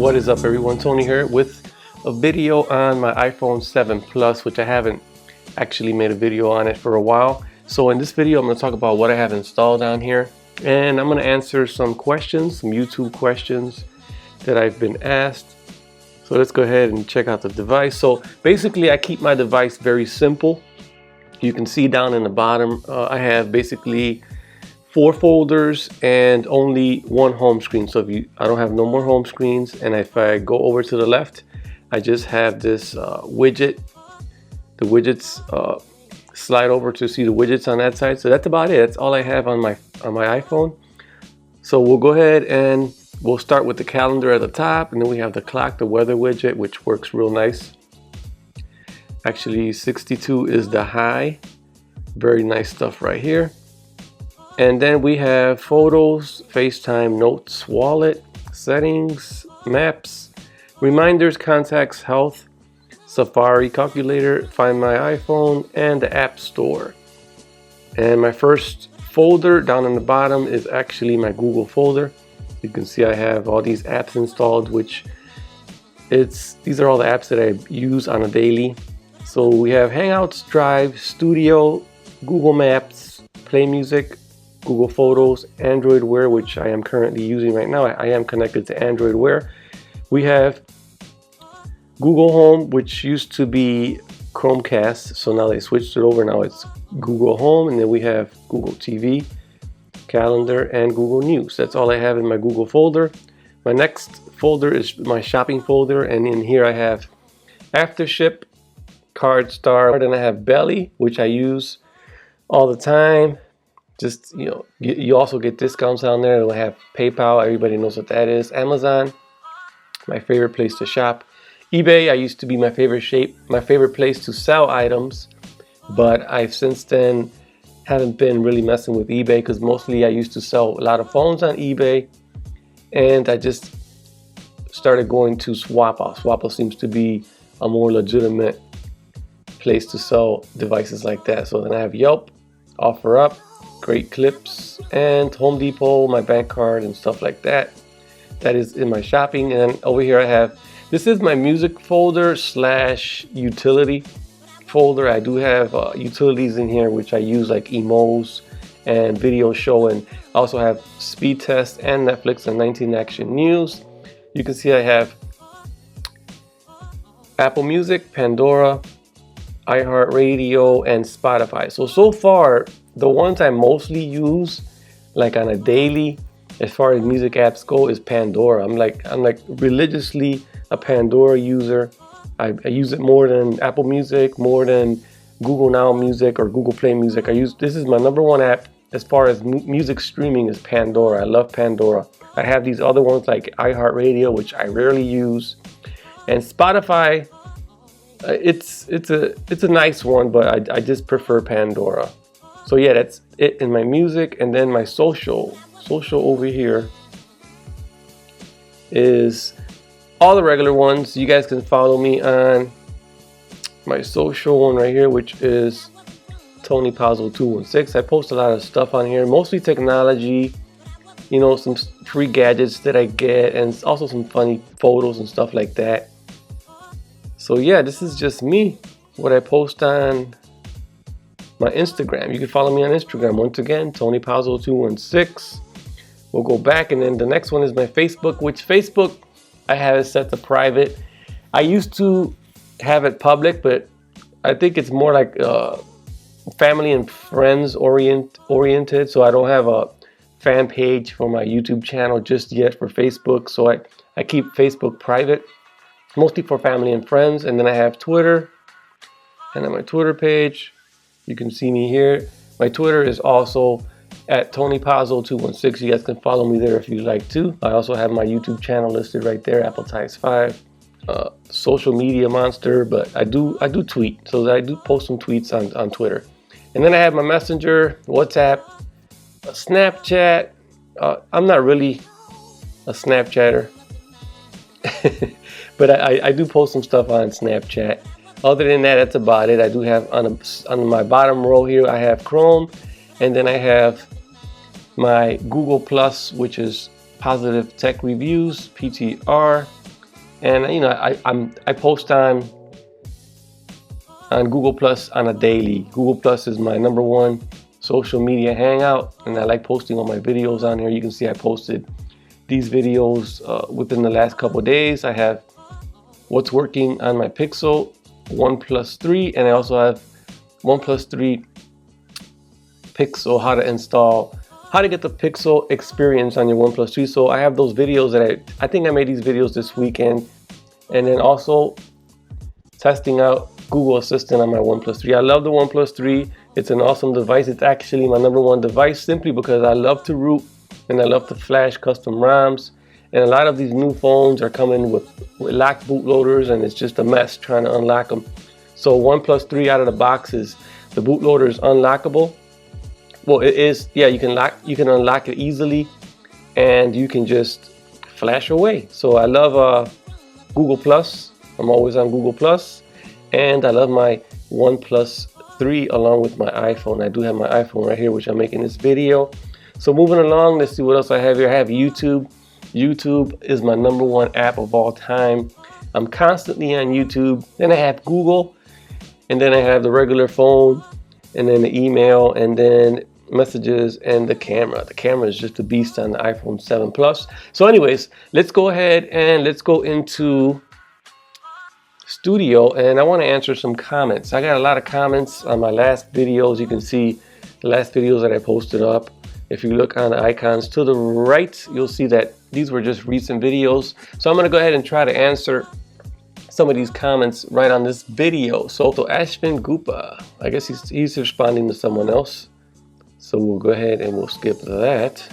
What is up, everyone? Tony here with a video on my iPhone 7 Plus, which I haven't actually made a video on it for a while. So in this video, I'm going to talk about what I have installed on here, and I'm going to answer some questions, some YouTube questions that I've been asked. So let's go ahead and check out the device. So basically, I keep my device very simple. You can see down in the bottom, I have basically 4 folders and only one home screen. So I don't have no more home screens. And if I go over to the left, I just have this widget. The widgets slide over to see the widgets on that side. So that's about it. That's all I have on my iPhone. So we'll go ahead and we'll start with the calendar at the top, and then we have the clock, the weather widget, which works real nice. Actually, 62 is the high. Very nice stuff right here. And then we have photos, FaceTime, notes, wallet, settings, maps, reminders, contacts, health, Safari, calculator, find my iPhone, and the App Store. And my first folder down in the bottom is actually my Google folder. You can see I have all these apps installed, which these are all the apps that I use on a daily. So we have Hangouts, Drive, Studio, Google Maps, Play Music, Google Photos, Android Wear, which I am currently using right now. I am connected to Android Wear. We have Google Home, which used to be Chromecast, so now they switched it over. Now it's Google Home. And then we have Google TV, Calendar, and Google News. That's all I have in my Google folder. My next folder is my shopping folder, and in here I have Aftership, Card Star, and I have Belly, which I use all the time. Just, you also get discounts on there. It'll have PayPal. Everybody knows what that is. Amazon, my favorite place to shop. eBay, I used to be my favorite place to sell items, but I've since then haven't been really messing with eBay, because mostly I used to sell a lot of phones on eBay, and I just started going to Swappa. Swappa seems to be a more legitimate place to sell devices like that. So then I have Yelp, OfferUp, Great Clips, and Home Depot, my bank card and stuff like that. That is in my shopping. And over here I have, this is my music folder / utility folder. I do have utilities in here which I use, like Emos and Video Show, and I also have Speed Test and Netflix and 19 Action News. You can see I have Apple Music, Pandora, iHeartRadio, and Spotify. So far, the ones I mostly use, like on a daily, as far as music apps go, is Pandora. I'm like religiously a Pandora user. I use it more than Apple Music, more than Google Now Music or Google Play Music. This is my #1 app as far as music streaming is Pandora. I love Pandora. I have these other ones like iHeartRadio, which I rarely use, and Spotify. It's a nice one, but I just prefer Pandora. So yeah, that's it in my music. And then my social over here is all the regular ones. You guys can follow me on my social one right here, which is Tony Pazzo 216. I post a lot of stuff on here, mostly technology, some free gadgets that I get, and also some funny photos and stuff like that. So yeah, this is just me, what I post on my Instagram. You can follow me on Instagram. Once again, Tony Pazzo 216. We'll go back, and then the next one is my Facebook, which Facebook I have it set to private. I used to have it public, but I think it's more like family and friends oriented. So I don't have a fan page for my YouTube channel just yet for Facebook. So I keep Facebook private, mostly for family and friends. And then I have Twitter, and on my Twitter page, you can see me here. My Twitter is also at Tony Pazzo 216. You guys can follow me there if you'd like to. I also have my YouTube channel listed right there, Appletice 5, social media monster, but I do tweet, so I do post some tweets on Twitter. And then I have my Messenger, WhatsApp, Snapchat. I'm not really a Snapchatter, but I do post some stuff on Snapchat. Other than that, that's about it. I do have on my bottom row here, I have Chrome, and then I have my Google Plus, which is Positive Tech Reviews, PTR. And you know, I post on Google Plus on a daily. Google Plus is my #1 social media hangout, and I like posting all my videos on here. You can see I posted these videos within the last couple of days. I have what's working on my Pixel OnePlus 3, and I also have OnePlus 3 Pixel, how to get the Pixel experience on your OnePlus 3. So I have those videos that I think I made these videos this weekend, and then also testing out Google Assistant on my OnePlus 3. I love the OnePlus 3. It's an awesome device. It's actually my #1 device simply because I love to root and I love to flash custom ROMs. And a lot of these new phones are coming with locked bootloaders, and it's just a mess trying to unlock them. So OnePlus 3 out of the box is the bootloader is unlockable. Well, it is. Yeah, you can unlock it easily, and you can just flash away. So I love Google Plus. I'm always on Google Plus, and I love my OnePlus 3 along with my iPhone. I do have my iPhone right here, which I'm making this video. So moving along, let's see what else I have here. I have YouTube. YouTube is my #1 app of all time. I'm constantly on YouTube. Then I have Google, and then I have the regular phone, and then the email, and then messages, and the camera. The camera is just a beast on the iPhone 7 Plus. So anyways, let's go ahead and let's go into Studio, and I want to answer some comments. I got a lot of comments on my last videos. You can see the last videos that I posted up. If you look on the icons to the right, you'll see that these were just recent videos. So I'm going to go ahead and try to answer some of these comments right on this video. So Ashvin Gupa, I guess he's responding to someone else. So we'll go ahead and we'll skip that.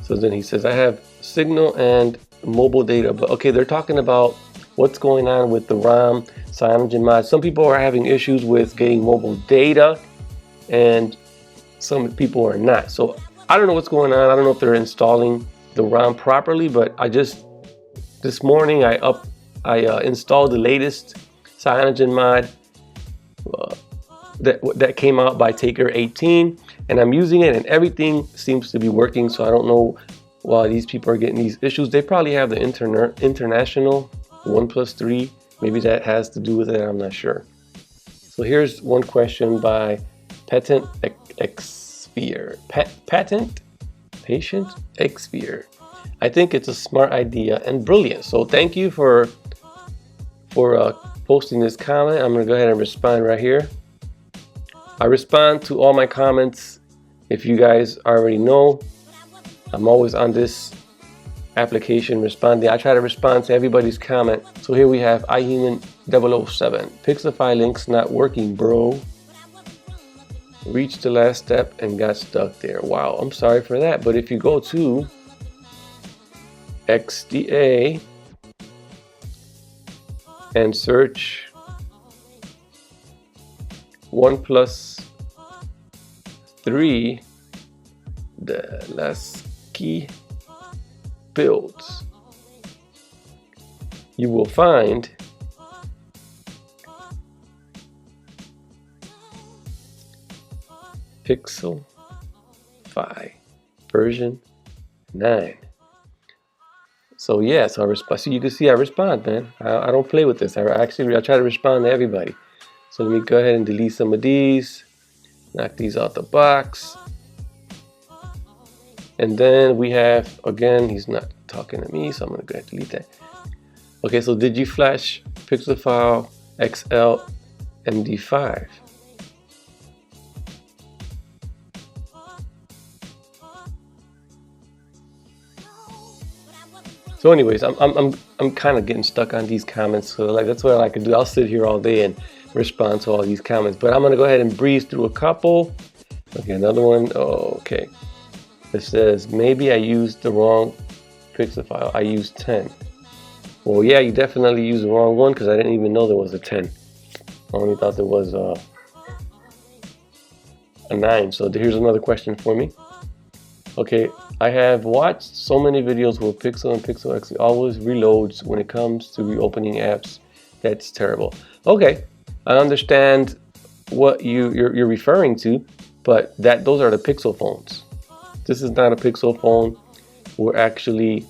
So then he says, I have signal and mobile data, but okay, they're talking about what's going on with the ROM CyanogenMod. Some people are having issues with getting mobile data, and some people are not. So I don't know what's going on. I don't know if they're installing the ROM properly, but this morning I installed the latest CyanogenMod that came out by Taker 18, and I'm using it, and everything seems to be working. So I don't know why these people are getting these issues. They probably have the international OnePlus 3. Maybe that has to do with it. I'm not sure. So here's one question by Patient Xphere. I think it's a smart idea and brilliant. So thank you for posting this comment. I'm gonna go ahead and respond right here. I respond to all my comments. If you guys already know, I'm always on this application responding. I try to respond to everybody's comment. So here we have iHuman007. Pixelfy link's not working, bro. Reached the last step and got stuck there. Wow, I'm sorry for that. But if you go to XDA and search OnePlus 3, the last key builds, you will find Pixelfy version 9. So yeah, so I respond. So you can see I respond, man. I don't play with this. I try to respond to everybody. So let me go ahead and delete some of these, knock these out the box. And then we have, again, he's not talking to me, so I'm gonna go ahead and delete that. Okay, so did you flash Pixelfy XL MD5? So anyways, I'm kind of getting stuck on these comments. So like that's what I like to do. I'll sit here all day and respond to all these comments, but I'm gonna go ahead and breeze through a couple. Okay, another one. Oh, okay. It says maybe I used the wrong pixel file. I used 10. Well, yeah, you definitely used the wrong one because I didn't even know there was a 10. I only thought there was a 9. So here's another question for me. Okay, I have watched so many videos where Pixel and Pixel XL always reloads when it comes to reopening apps. That's terrible. Okay, I understand what you're referring to, but those are the Pixel phones. This is not a Pixel phone. We're actually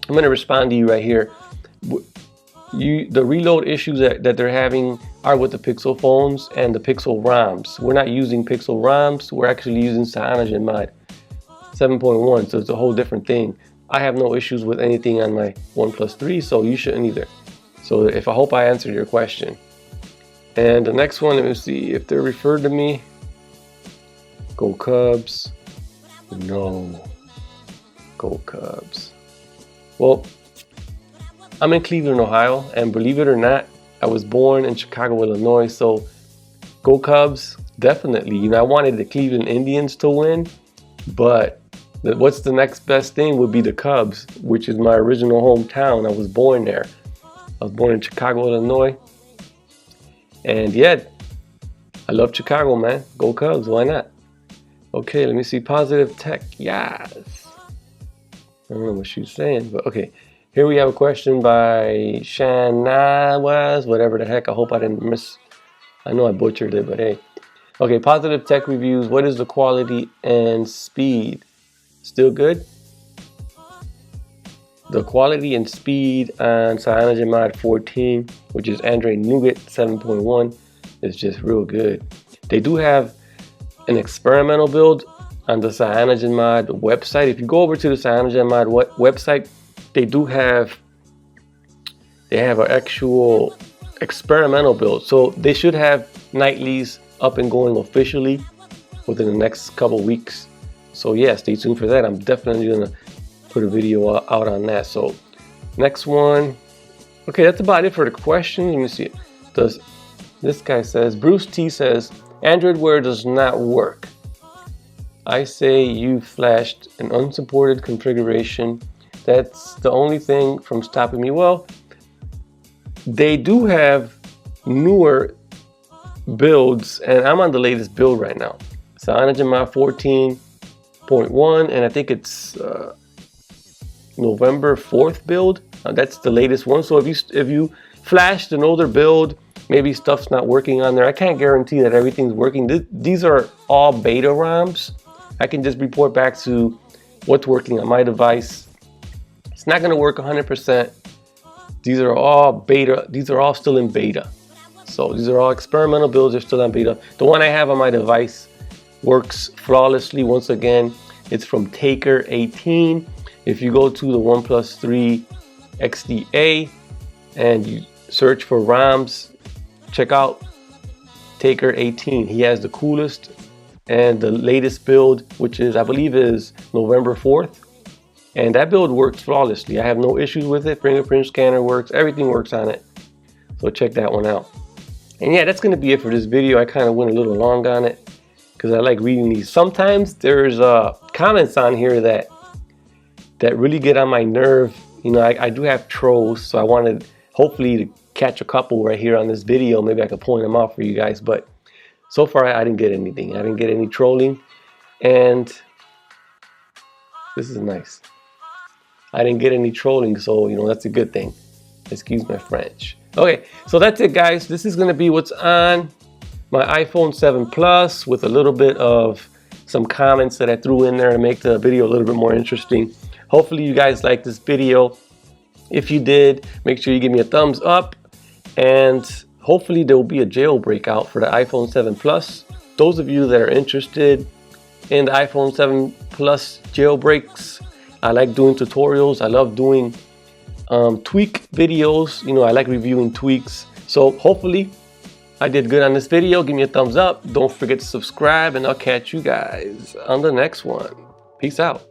I'm going to respond to you right here. The reload issues that they're having are with the Pixel phones and the Pixel ROMs. We're not using Pixel ROMs. We're actually using CyanogenMod 7.1, so it's a whole different thing. I have no issues with anything on my OnePlus 3, so you shouldn't either. So I hope I answered your question. And the next one, let me see if they're referred to me. Go Cubs. No. Go Cubs. Well, I'm in Cleveland, Ohio, and believe it or not, I was born in Chicago, Illinois, so go Cubs, definitely. You know, I wanted the Cleveland Indians to win, but what's the next best thing would be the Cubs, which is my original hometown. I was born there. I was born in Chicago, Illinois, and yeah, I love Chicago, man. Go Cubs, why not? Okay, let me see, positive tech, yes. I don't know what she's saying, but okay. Here we have a question by Shanawaz, whatever the heck. I hope I didn't I know I butchered it, but hey. Okay, positive tech reviews. What is the quality and speed? Still good? The quality and speed on CyanogenMod 14, which is Android Nougat 7.1, is just real good. They do have an experimental build on the CyanogenMod website. If you go over to the CyanogenMod website, they have an actual experimental build. So they should have nightlies up and going officially within the next couple weeks. So yeah, stay tuned for that. I'm definitely gonna put a video out on that. So next one. Okay, that's about it for the question. Let me see. This guy says, Bruce T says, Android Wear does not work. I say you flashed an unsupported configuration. That's the only thing from stopping me. Well, they do have newer builds, and I'm on the latest build right now. CyanogenMod 14.1, and I think it's November 4th build. That's the latest one. So if you flashed an older build, maybe stuff's not working on there. I can't guarantee that everything's working. These are all beta ROMs. I can just report back to what's working on my device. It's not going to work 100%. These are all beta. These are all still in beta. So these are all experimental builds. They're still on beta. The one I have on my device works flawlessly. Once again, it's from Taker 18. If you go to the OnePlus 3 XDA and you search for ROMs, check out Taker 18. He has the coolest and the latest build, which is, I believe, is November 4th. And that build works flawlessly. I have no issues with it. Fingerprint scanner works. Everything works on it. So check that one out. And yeah, that's going to be it for this video. I kind of went a little long on it because I like reading these. Sometimes there's comments on here that really get on my nerve. You know, I do have trolls, so I wanted hopefully to catch a couple right here on this video. Maybe I could point them out for you guys. But so far, I didn't get anything. I didn't get any trolling. And this is nice. I didn't get any trolling, so, you know, that's a good thing. Excuse my French. Okay, so that's it, guys. This is going to be what's on my iPhone 7 Plus with a little bit of some comments that I threw in there to make the video a little bit more interesting. Hopefully, you guys liked this video. If you did, make sure you give me a thumbs up. And hopefully, there will be a jailbreak out for the iPhone 7 Plus. Those of you that are interested in the iPhone 7 Plus jailbreaks, I like doing tutorials. I love doing tweak videos. You know, I like reviewing tweaks. So hopefully I did good on this video. Give me a thumbs up. Don't forget to subscribe, and I'll catch you guys on the next one. Peace out.